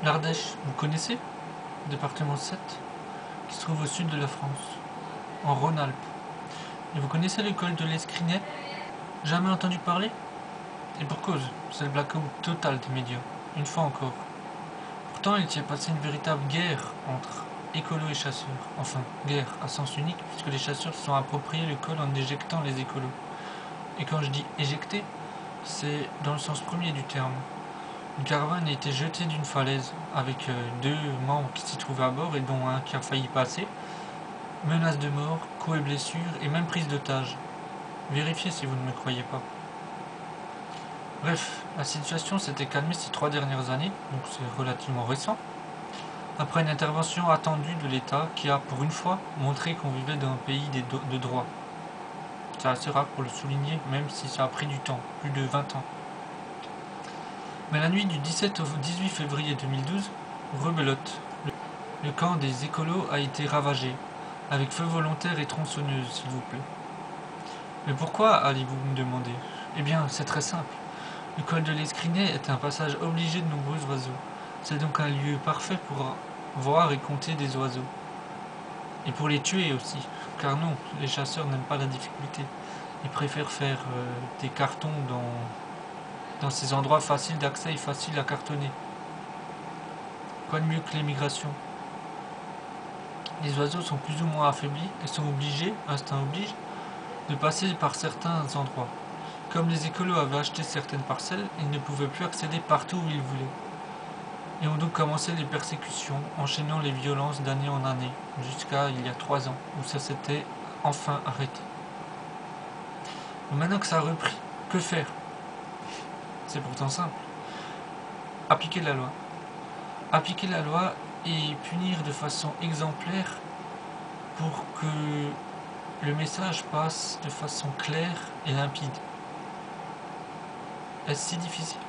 L'Ardèche, vous connaissez? Département 7, qui se trouve au sud de la France, en Rhône-Alpes. Et vous connaissez l'école de l'Escrinet? Jamais entendu parler? Et pour cause, c'est le blackout total des médias, une fois encore. Pourtant, il s'y est passé une véritable guerre entre écolos et chasseurs. Enfin, guerre à sens unique, puisque les chasseurs se sont appropriés l'école en éjectant les écolos. Et quand je dis éjecter, c'est dans le sens premier du terme. Une caravane a été jetée d'une falaise avec deux membres qui s'y trouvaient à bord et dont un qui a failli passer. Menaces de mort, coups et blessures et même prise d'otage. Vérifiez si vous ne me croyez pas. Bref, la situation s'était calmée ces 3 dernières années, donc c'est relativement récent, après une intervention attendue de l'État qui a, pour une fois, montré qu'on vivait dans un pays de droit. C'est assez rare pour le souligner, même si ça a pris du temps, plus de 20 ans. Mais la nuit du 17 au 18 février 2012, rebelote. Le camp des écolos a été ravagé, avec feu volontaire et tronçonneuse, s'il vous plaît. Mais pourquoi, allez-vous me demander? Eh bien, c'est très simple. Le col de l'Escrinet est un passage obligé de nombreux oiseaux. C'est donc un lieu parfait pour voir et compter des oiseaux. Et pour les tuer aussi, car non, les chasseurs n'aiment pas la difficulté. Ils préfèrent faire des cartons dans ces endroits faciles d'accès et faciles à cartonner. Quoi de mieux que l'émigration? Les oiseaux sont plus ou moins affaiblis et sont obligés, instinct oblige, de passer par certains endroits. Comme les écolos avaient acheté certaines parcelles, ils ne pouvaient plus accéder partout où ils voulaient. Et ont donc commencé les persécutions, enchaînant les violences d'année en année, jusqu'à il y a 3 ans, où ça s'était enfin arrêté. Mais maintenant que ça a repris, que faire? C'est pourtant simple. Appliquer la loi. Appliquer la loi et punir de façon exemplaire pour que le message passe de façon claire et limpide. Est-ce si difficile?